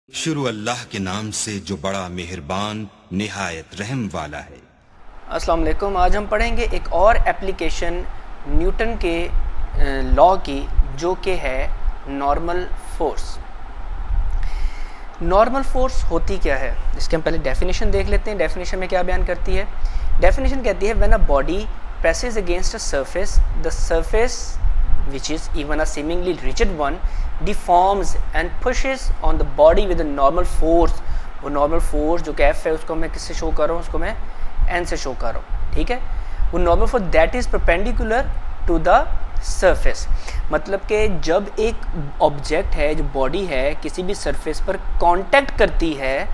शुरू अल्लाह के नाम से जो बड़ा मेहरबान निहायत रहम वाला है। अस्सलाम वालेकुम। आज हम पढ़ेंगे एक और एप्लीकेशन न्यूटन के लॉ की, जो कि है नॉर्मल फोर्स। नॉर्मल फोर्स होती क्या है, इसके हम पहले डेफिनेशन देख लेते हैं। डेफिनेशन में क्या बयान करती है? डेफिनेशन कहती है when a body presses against a surface, the surface, which is even a seemingly rigid one, deforms and pushes on the body with a normal force। वो normal force जो कि F है, उसको मैं किससे शो कर रहा हूँ? उसको मैं N से शो कर रहा हूँ, ठीक है। वो normal force that is perpendicular to the surface, मतलब कि जब एक ऑब्जेक्ट है, जो बॉडी है, किसी भी सरफेस पर कांटेक्ट करती है,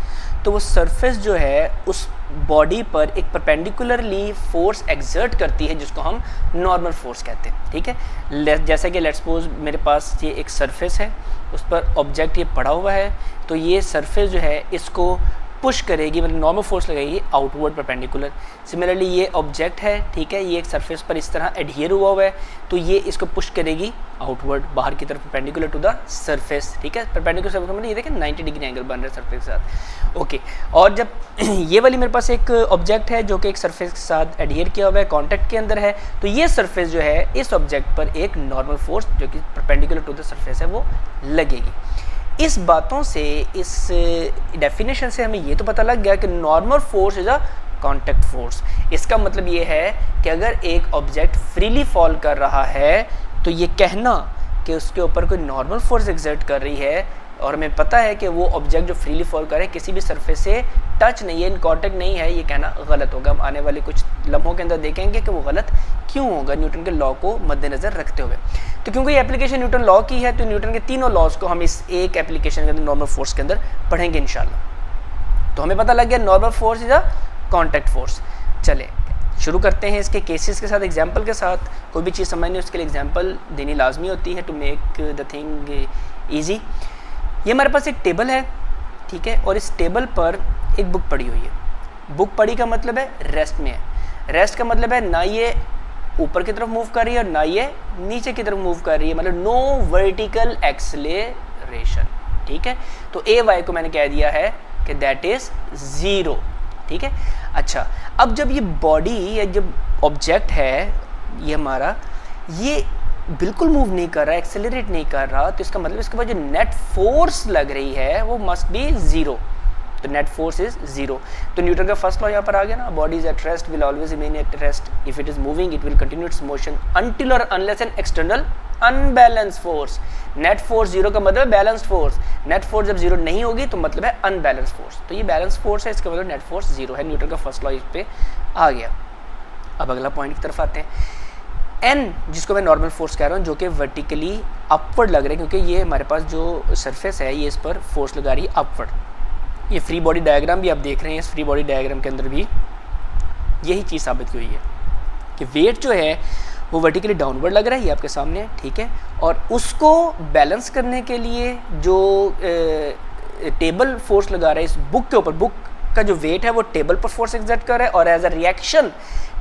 तो वो सरफेस जो है उस बॉडी पर एक परपेंडिकुलरली फोर्स एक्सर्ट करती है, जिसको हम नॉर्मल फोर्स कहते हैं, ठीक है। जैसे कि लेट्स सपोज मेरे पास ये एक सरफेस है, उस पर ऑब्जेक्ट ये पड़ा हुआ है, तो ये सरफेस जो है इसको पुश करेगी, मतलब नॉर्मल फोर्स लगेगी आउटवर्ड परपेंडिकुलर। सिमिलरली ये ऑब्जेक्ट है, ठीक है, ये एक सरफेस पर इस तरह एडहियर हुआ है, तो ये इसको पुश करेगी आउटवर्ड, बाहर की तरफ, परपेंडिकुलर टू द सरफेस, ठीक है। परपेंडिकुलर सरफेस मतलब ये देखें 90 डिग्री एंगल बन रहा है सरफेस के साथ, ओके। और जब ये वाली मेरे पास एक ऑब्जेक्ट है जो कि एक सरफेस के साथ एडहियर किया हुआ है, कॉन्टैक्ट के अंदर है, तो ये सरफेस जो है इस ऑब्जेक्ट पर एक नॉर्मल फोर्स जो कि परपेंडिकुलर टू द सरफेस है वो लगेगी। इस बातों से, इस डेफिनेशन से हमें ये तो पता लग गया कि normal force is a contact force. इसका मतलब ये है कि अगर एक ऑब्जेक्ट फ्रीली फॉल कर रहा है, तो ये कहना कि उसके ऊपर कोई नॉर्मल फोर्स एक्सर्ट कर रही है, और हमें पता है कि वो ऑब्जेक्ट जो फ्रीली फॉल करे किसी भी सरफेस से टच नहीं है, इन कॉन्टेक्ट नहीं है, ये कहना गलत होगा। हम आने वाले कुछ लम्हों के अंदर देखेंगे कि वो गलत क्यों होगा, न्यूटन के लॉ को मद्देनज़र रखते हुए। तो क्योंकि ये एप्लीकेशन न्यूटन लॉ की है, तो न्यूटन के तीनों लॉज को हम इस एक एप्लीकेशन के अंदर नॉर्मल फोर्स के अंदर पढ़ेंगे इंशाल्लाह। तो हमें पता लग गया normal force is a contact force. चले शुरू करते हैं इसके केसेस के साथ, एग्जाम्पल के साथ। कोई भी चीज़ समझनी उसके लिए एग्जाम्पल देनी लाजमी होती है to make the thing easy. ये हमारे पास एक टेबल है, ठीक है, और इस टेबल पर एक बुक पड़ी हुई है। बुक पड़ी का मतलब है रेस्ट में है। रेस्ट का मतलब है ना ये ऊपर की तरफ मूव कर रही है और ना ये नीचे की तरफ मूव कर रही है, मतलब नो वर्टिकल एक्सेलरेशन, ठीक है। तो ए वाई को मैंने कह दिया है कि दैट इज 0, ठीक है। अच्छा, अब जब ये बॉडी या जब ऑब्जेक्ट है ये हमारा, ये बिल्कुल मूव नहीं कर रहा है, एक्सेलरेट नहीं कर रहा, तो इसका मतलब इसके बाद जो नेट फोर्स लग रही है वो मस्ट बी 0। तो नेट फोर्स इज 0। तो न्यूटन का फर्स्ट लॉ यहाँ पर आ गया ना, body is at rest will always remain at rest, if it is moving it will continue its motion until और unless an external unbalance force. Net force 0 का मतलब बैलेंस्ड फोर्स। नेट फोर्स जब 0 नहीं होगी तो मतलब है अनबैलेंस फोर्स। तो ये बैलेंस फोर्स है, इसका मतलब नेट फोर्स 0 है। न्यूटन का फर्स्ट लॉ इस पे आ गया। अब अगला पॉइंट की तरफ आते हैं। एन, जिसको मैं नॉर्मल फोर्स कह रहा हूँ, जो कि वर्टिकली अपवर्ड लग रहा है, क्योंकि ये हमारे पास जो सरफेस है ये इस पर फोर्स लगा रही है अपवर्ड। ये फ्री बॉडी डायग्राम भी आप देख रहे हैं, इस फ्री बॉडी डायग्राम के अंदर भी यही चीज़ साबित की हुई है कि वेट जो है वो वर्टिकली डाउनवर्ड लग रहा है, ये आपके सामने, ठीक है। और उसको बैलेंस करने के लिए जो टेबल फोर्स लगा रहा है इस बुक के ऊपर, बुक का जो वेट है वो टेबल पर फोर्स एक्सर्ट कर रहा है, और एज अ रिएक्शन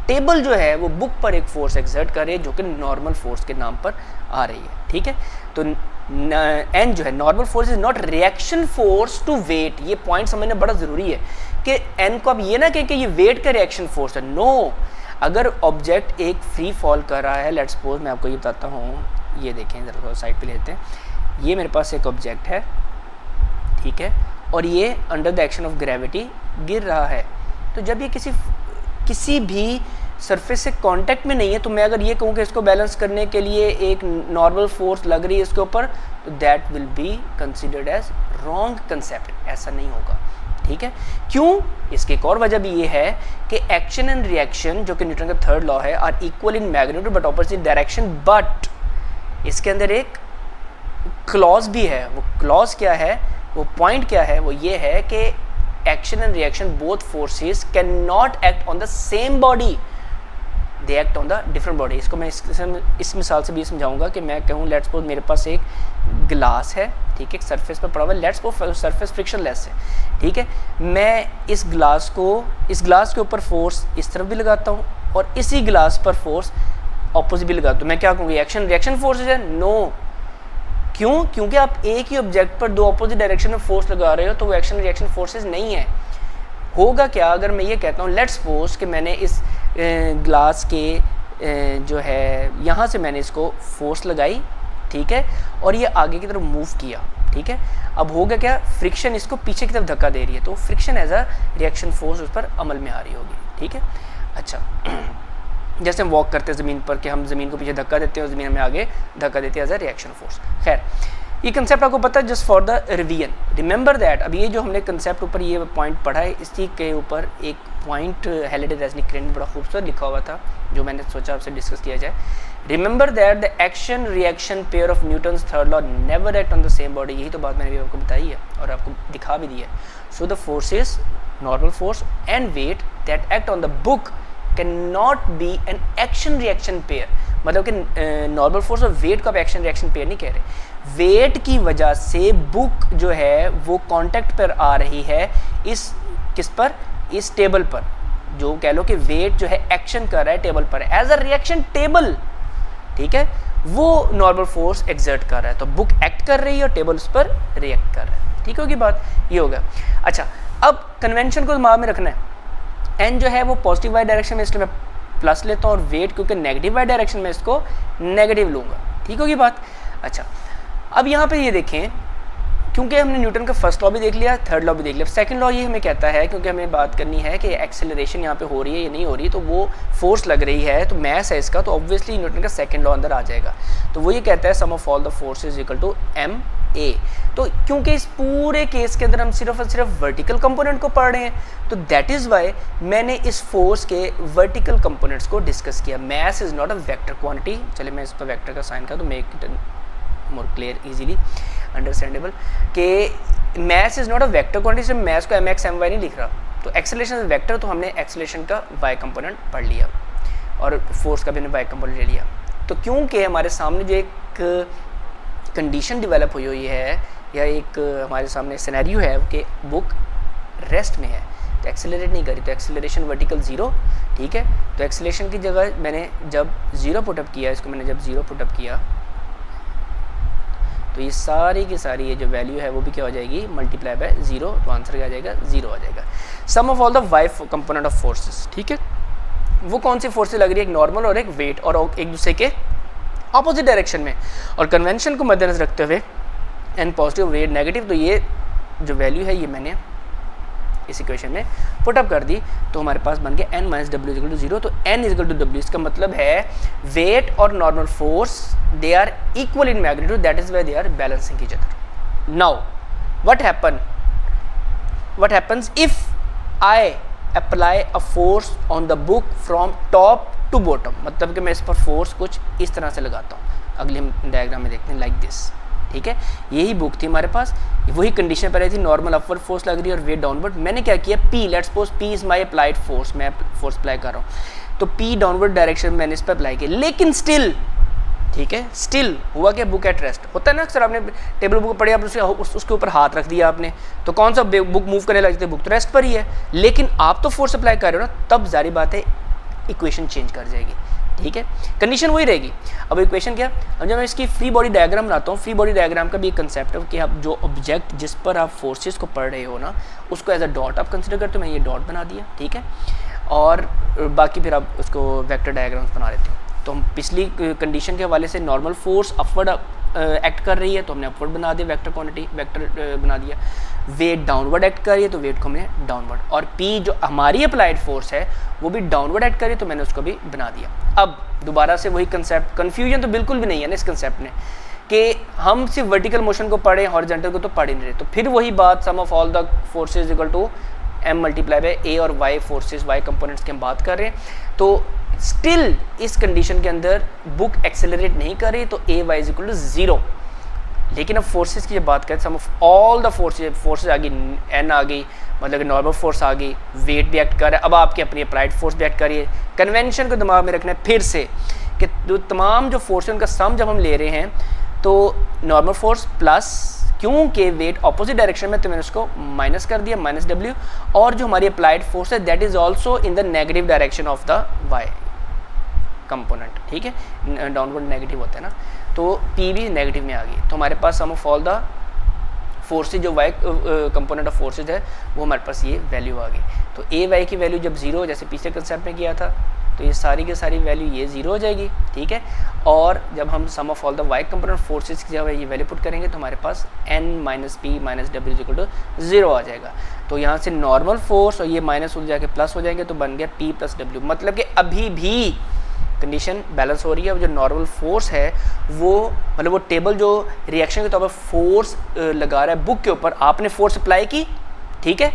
टेबल जो है वो बुक पर एक फोर्स एक्सर्ट कर रही है, जो कि नॉर्मल फोर्स के नाम पर आ रही है, ठीक है। तो एन जो है normal force is not reaction force to weight. ये पॉइंट समझना बड़ा ज़रूरी है कि एन को आप ये ना कहें कि ये वेट का रिएक्शन फोर्स है। नो, अगर ऑब्जेक्ट एक फ्री फॉल कर रहा है, लेट्स सपोज मैं आपको ये बताता हूँ, ये देखें ज़रा साइड पे लेते हैं। ये मेरे पास एक ऑब्जेक्ट है, ठीक है, और ये under the action of gravity गिर रहा है। तो जब ये किसी भी सरफेस से कांटेक्ट में नहीं है, तो मैं अगर ये कहूँ कि इसको बैलेंस करने के लिए एक नॉर्मल फोर्स लग रही है इसके ऊपर, तो that will be considered as wrong concept. ऐसा नहीं होगा, ठीक है। क्यों? इसकी एक और वजह भी ये है कि एक्शन एंड रिएक्शन, जो कि न्यूटन का थर्ड लॉ है, are equal in magnitude but opposite direction. But इसके अंदर एक क्लॉज भी है। वो क्लॉज क्या है, वो पॉइंट क्या है, वो ये है कि action and reaction both forces can not act on the same body, they act on the different body. इसको मैं इस मिसाल से भी समझाऊंगा कि मैं कहूँ लेट्स सपोज मेरे पास एक ग्लास है, ठीक है, एक सरफेस पर पड़ा हुआ है, लेट्स सपोज सरफेस फ्रिक्शनलेस है, ठीक है। मैं इस ग्लास के ऊपर फोर्स इस तरफ भी लगाता हूँ और इसी ग्लास पर फोर्स ऑपोजिट भी लगा, तो मैं क्या कहूँगी एक्शन रिएक्शन फोर्सेज है? नो। क्यों? क्योंकि आप एक ही ऑब्जेक्ट पर दो ऑपोजिट डायरेक्शन में फोर्स लगा रहे हो, तो वो एक्शन रिएक्शन फोर्सेज नहीं है। होगा क्या अगर मैं ये कहता हूँ लेट्स सपोज कि मैंने इस ग्लास के जो है यहाँ से मैंने इसको फोर्स लगाई, ठीक है, और ये आगे की तरफ मूव किया, ठीक है। अब होगा क्या, फ्रिक्शन इसको पीछे की तरफ धक्का दे रही है, तो friction as a reaction force उस पर अमल में आ रही होगी, ठीक है। अच्छा, जैसे हम वॉक करते हैं ज़मीन पर कि हम ज़मीन को पीछे धक्का देते हैं और ज़मीन हमें आगे धक्का देती है एज अ रिएक्शन फोर्स। खैर, ये कंसेप्ट आपको पता है, just for the revision remember that. अब ये जो हमने कंसेप्ट ऊपर ये पॉइंट पढ़ा है, इसी के ऊपर एक पॉइंट हेलेडी रेजनिक बड़ा खूबसूरत लिखा हुआ था जो मैंने सोचा आपसे डिस्कस किया जाए। Remember that the action reaction pair of Newton's third law never act on the same body. यही तो बात मैंने भी आपको बताई है और आपको दिखा भी दी है। So the forces normal force and weight that act on the book can not be an action reaction pair. मतलब कि नॉर्मल फोर्स और वेट को आप एक्शन रिएक्शन पेयर नहीं कह रहे। वेट की वजह से बुक जो है वो कांटेक्ट पर आ रही है इस किस पर, इस टेबल पर, जो कह लो कि वेट जो है एक्शन कर रहा है टेबल पर एज अ रिएक्शन टेबल, ठीक है, वो नॉर्मल फोर्स एक्सर्ट कर रहा है, तो बुक एक्ट कर रही है और टेबल उस पर रिएक्ट कर रहा है। ठीक होगी बात, ये होगा। अच्छा, अब कन्वेंशन को दिमाग में रखना है, एन जो है वो पॉजिटिव वाई डायरेक्शन में, इसलिए मैं प्लस लेता हूँ, और वेट क्योंकि नेगेटिव वाई डायरेक्शन में इसको नेगेटिव लूँगा। ठीक होगी बात। अच्छा, अब यहाँ पे ये देखें, क्योंकि हमने न्यूटन का फर्स्ट लॉ भी देख लिया, थर्ड लॉ भी देख लिया, सेकंड लॉ ये हमें कहता है, क्योंकि हमें बात करनी है कि एक्सेलरेशन यहाँ पे हो रही है या नहीं हो रही, तो वो फोर्स लग रही है, तो मैस है इसका, तो ऑब्वियसली न्यूटन का सेकंड लॉ अंदर आ जाएगा। तो वो ये कहता है sum of all the forces equal to M A. तो क्योंकि इस पूरे केस के अंदर हम सिर्फ और सिर्फ वर्टिकल कंपोनेंट को पढ़ रहे हैं, तो दैट इज़ वाई मैंने इस फोर्स के वर्टिकल कंपोनेंट्स को डिस्कस किया। Mass is not a vector quantity. चलिए मैं इस पर वेक्टर का साइन कर दूँ, make it more clear easily understandable, कि mass is not a vector quantity, सिर्फ मैस को एम एक्स एम वाई नहीं लिख रहा। तो एक्सेलरेशन इज वेक्टर, तो हमने एक्सेलरेशन का वाई कंपोनेंट पढ़ लिया और फोर्स का भी हमने वाई कंपोनेंट ले लिया। तो क्योंकि हमारे सामने जो एक कंडीशन डेवलप हुई हुई है, या एक हमारे सामने सिनेरियो है कि बुक रेस्ट में है, तो एक्सेलरेट नहीं करी, तो एक्सेलरेशन वर्टिकल ज़ीरो। ठीक है, तो एक्सेलरेशन की जगह मैंने जब ज़ीरो पुटअप किया, इसको मैंने जब ज़ीरो पुटअप किया, तो ये सारी की सारी ये जो वैल्यू है वो भी क्या हो जाएगी, मल्टीप्लाई बाय ज़ीरो, तो आंसर क्या आ जाएगा, ज़ीरो आ जाएगा। Sum of all the Y component of forces. ठीक है, वो कौन सी फोर्सेस लग रही है, एक नॉर्मल और एक वेट, और एक दूसरे के ऑपोजिट डायरेक्शन में, और कन्वेंशन को मद्देनजर रखते हुए एन पॉजिटिव वेट नेगेटिव, तो ये जो वैल्यू है ये मैंने इस इक्वेशन में पुटअप कर दी, तो हमारे पास बन गया N minus W equal to zero. तो एन इक्वल टू डब्ल्यू, इसका मतलब है वेट और normal force they are equal in magnitude, that is why they are balancing each other. Now what happens if I apply a force on the book from top to bottom, मतलब कि मैं इस पर force कुछ इस तरह से लगाता हूँ, अगले हम डायग्राम में देखते हैं, लाइक दिस। ठीक है, यही बुक थी हमारे पास, वही कंडीशन पर आई थी, नॉर्मल अपवर्ड फोर्स लग रही है और वेट डाउनवर्ड। मैंने क्या किया, P, let's suppose P is my applied force, मैं फोर्स अप्लाई कर रहा हूँ, तो पी डाउनवर्ड डायरेक्शन में मैंने इस पर अप्लाई किया, लेकिन स्टिल, ठीक है, स्टिल हुआ क्या, बुक एट रेस्ट। होता है ना अक्सर, आपने टेबल बुक पढ़ी, आपने उसके ऊपर हाथ रख दिया आपने, तो कौन सा बुक मूव करने लगती है, बुक तो रेस्ट पर ही है, लेकिन आप तो फोर्स अप्लाई कर रहे हो ना, तब जारी बात है इक्वेशन चेंज कर जाएगी। ठीक है, कंडीशन वही रहेगी। अब इक्वेशन क्या, अब जब मैं इसकी फ्री बॉडी डायग्राम बनाता हूँ, फ्री बॉडी डायग्राम का भी एक कंसेप्ट है कि आप जो ऑब्जेक्ट जिस पर आप फोर्सेस को पढ़ रहे हो ना, उसको एज अ डॉट आप कंसिडर करते हो, मैं ये डॉट बना दिया। ठीक है, और बाकी फिर आप उसको वेक्टर डायग्राम्स बना लेते हो। तो हम पिछली कंडीशन के हवाले से नॉर्मल फोर्स अपवर्ड एक्ट कर रही है, तो हमने अपवर्ड बना दिया, वेक्टर क्वांटिटी वेक्टर बना दिया। वेट डाउनवर्ड एक्ट कर रही है, तो वेट को हमने डाउनवर्ड, और पी जो हमारी अप्लाइड फोर्स है वो भी डाउनवर्ड एक्ट कर रही है, तो मैंने उसको भी बना दिया। अब दोबारा से वही कंसेप्ट, कन्फ्यूजन तो बिल्कुल भी नहीं है ना इस कंसेप्ट में, कि हम सिर्फ वर्टिकल मोशन को पढ़े, हॉरिजॉन्टल को तो पढ़ ही नहीं रहे। तो फिर वही बात, sum of all the forces equal to M multiply by A, और वाई फोर्सेज, वाई कंपोनेंट्स की हम बात कर रहे हैं। तो स्टिल इस कंडीशन के अंदर बुक एक्सेलरेट नहीं कर रही, तो A Y is equal to zero. लेकिन अब फोर्सेस की जब बात करें, sum of all the forces आ गई, एन आ गई, मतलब कि नॉर्मल फोर्स आ गई, वेट भी एक्ट कर रहा है, अब आपकी अपनी अप्लाइड फोर्स भी एक्ट कर रही है। कन्वेंशन को दिमाग में रखना है फिर से कि जो तमाम जो फोर्स है उनका सम जब हम ले रहे हैं, तो नॉर्मल फोर्स प्लस, क्योंकि वेट ऑपोजिट डायरेक्शन में, तो मैंने उसको माइनस कर दिया, माइनस डब्ल्यू, और जो हमारी अप्लाइड फोर्स है that is also in the negative direction of the Y component, ठीक है, डाउनवर्ड नेगेटिव होता है ना, तो पी भी नेगेटिव में आ गई। तो हमारे पास सम ऑफ ऑल द फोर्सेज जो वाई कंपोनेंट ऑफ फोर्सेज है वो हमारे पास ये वैल्यू आ गई। तो ए वाई की वैल्यू जब जीरो, जैसे पिछले कंसेप्ट में किया था, तो ये सारी की सारी वैल्यू ये जीरो हो जाएगी, ठीक है। और जब हम sum of all the Y component forces की जब ये वैल्यू पुट करेंगे तो हमारे पास n minus P minus W equal to 0 आ जाएगा। तो यहाँ से नॉर्मल फोर्स और ये माइनस हो जाके प्लस हो जाएंगे, तो बन गया p प्लस डब्ल्यू। मतलब कि अभी भी कंडीशन बैलेंस हो रही है। जो नॉर्मल फोर्स है वो मतलब वो टेबल जो रिएक्शन के तौर पर फोर्स लगा रहा है बुक के ऊपर, आपने फोर्स अप्लाई की, ठीक है,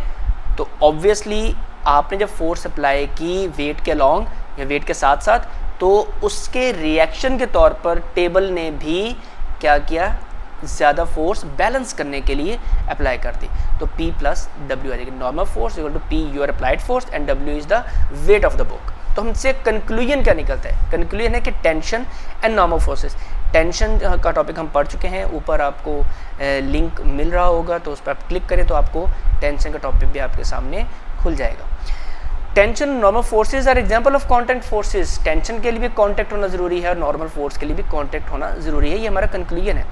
तो ऑब्वियसली आपने जब फोर्स अप्लाई की वेट के अलॉन्ग या वेट के साथ साथ, तो उसके रिएक्शन के तौर पर टेबल ने भी क्या किया, ज़्यादा फोर्स बैलेंस करने के लिए अप्लाई कर दी। तो P प्लस डब्ल्यू आ जाएगी। Normal force equal to P your applied force and W is the weight of the book. तो हमसे कंक्लूजन क्या निकलता है? कंक्लूजन है कि tension and normal forces. Tension का टॉपिक हम पढ़ चुके हैं, ऊपर आपको लिंक मिल रहा होगा, तो उस पर आप क्लिक करें तो आपको टेंशन का टॉपिक भी आपके सामने खुल जाएगा। Tension normal forces are example of contact forces. Tension के लिए भी कॉन्टैक्ट होना ज़रूरी है और नॉर्मल फोर्स के लिए भी कॉन्टैक्ट होना ज़रूरी है। ये हमारा कंक्लूजन है।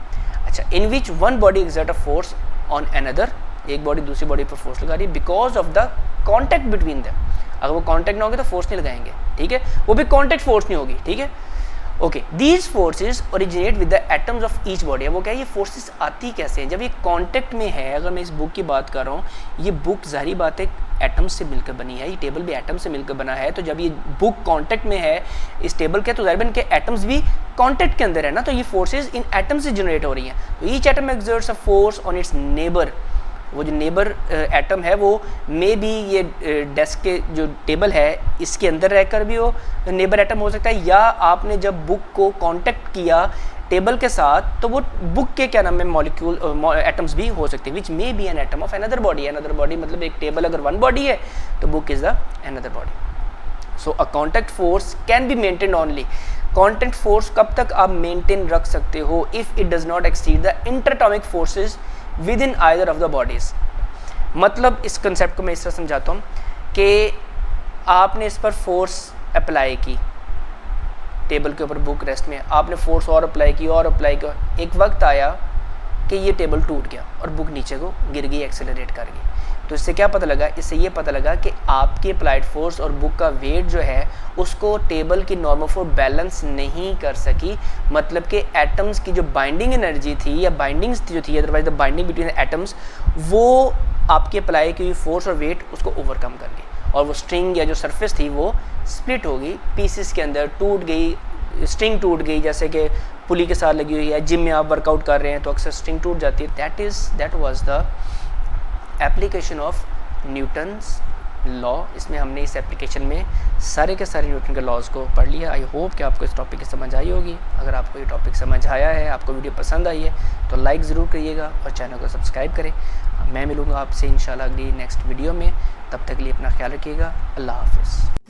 अच्छा, in which one body exert a force on another, एक बॉडी दूसरी बॉडी पर फोर्स लगा रही है because of the contact between them. अगर वो कॉन्टैक्ट ना होगी तो फोर्स नहीं लगाएंगे, ठीक है, वो भी कॉन्टैक्ट फोर्स नहीं होगी, ठीक है। Okay, these forces originate with the atoms of each body. वो क्या है, ये फोर्सेस आती कैसे हैं? जब ये कॉन्टैक्ट में है, अगर मैं इस बुक की बात कर रहा हूँ, ये बुक ज़ाहिर बात है एटम्स से मिलकर बनी है, ये टेबल भी एटम से मिलकर बना है। तो जब ये बुक कॉन्टैक्ट में है इस टेबल के, तो ज़ाहिर बन के एटम्स भी कॉन्टैक्ट के अंदर है ना, तो ये फोर्सेज इन एटम से जनरेट हो रही हैं। तो each atom exerts a force on it's neighbour. वो जो नेबर एटम है वो मे बी ये डेस्क के जो टेबल है इसके अंदर रहकर भी वो नेबर एटम हो सकता है, या आपने जब बुक को कांटेक्ट किया टेबल के साथ तो वो बुक के क्या नाम है मॉलिक्यूल एटम्स भी हो सकते हैं, which may be an atom of another body. Another body मतलब एक टेबल अगर वन बॉडी है तो book is the another body. So a contact force can be maintain only. Contact force कब तक आप मेंटेन रख सकते हो? If it does not exceed the interatomic forces within either of the bodies. मतलब इस कंसेप्ट को मैं इस तरह समझाता हूँ कि आपने इस पर फोर्स अप्लाई की, टेबल के ऊपर बुक रेस्ट में आपने फोर्स और अप्लाई की और अप्लाई किया, एक वक्त आया कि ये टेबल टूट गया और बुक नीचे को गिर गई, एक्सेलरेट कर गई। तो इससे क्या पता लगा? इससे ये पता लगा कि आपकी अप्लाइड फोर्स और बुक का वेट जो है उसको टेबल की नॉर्मल फोर्स बैलेंस नहीं कर सकी। मतलब कि एटम्स की जो बाइंडिंग एनर्जी थी या बाइंडिंग्स जो थी, otherwise the binding between atoms, वो आपकी अप्लाई की फोर्स और वेट उसको ओवरकम कर गई और वो स्ट्रिंग या जो सरफेस थी वो स्प्लिट हो गई, पीसेस के अंदर टूट गई, स्ट्रिंग टूट गई। जैसे कि पुली के साथ लगी हुई है, जिम में आप वर्कआउट कर रहे हैं तो अक्सर स्ट्रिंग टूट जाती है। That was the application of Newton's law. इसमें हमने इस एप्लीकेशन में सारे के सारे न्यूटन के लॉज को पढ़ लिया। आई होप कि आपको इस टॉपिक की समझ आई होगी। अगर आपको ये टॉपिक समझ आया है, आपको वीडियो पसंद आई है, तो लाइक ज़रूर करिएगा और चैनल को सब्सक्राइब करें। मैं मिलूँगा आपसे इंशाल्लाह अगली नेक्स्ट वीडियो में। तब तक के लिए अपना ख्याल रखिएगा। अल्लाह हाफ़िज़।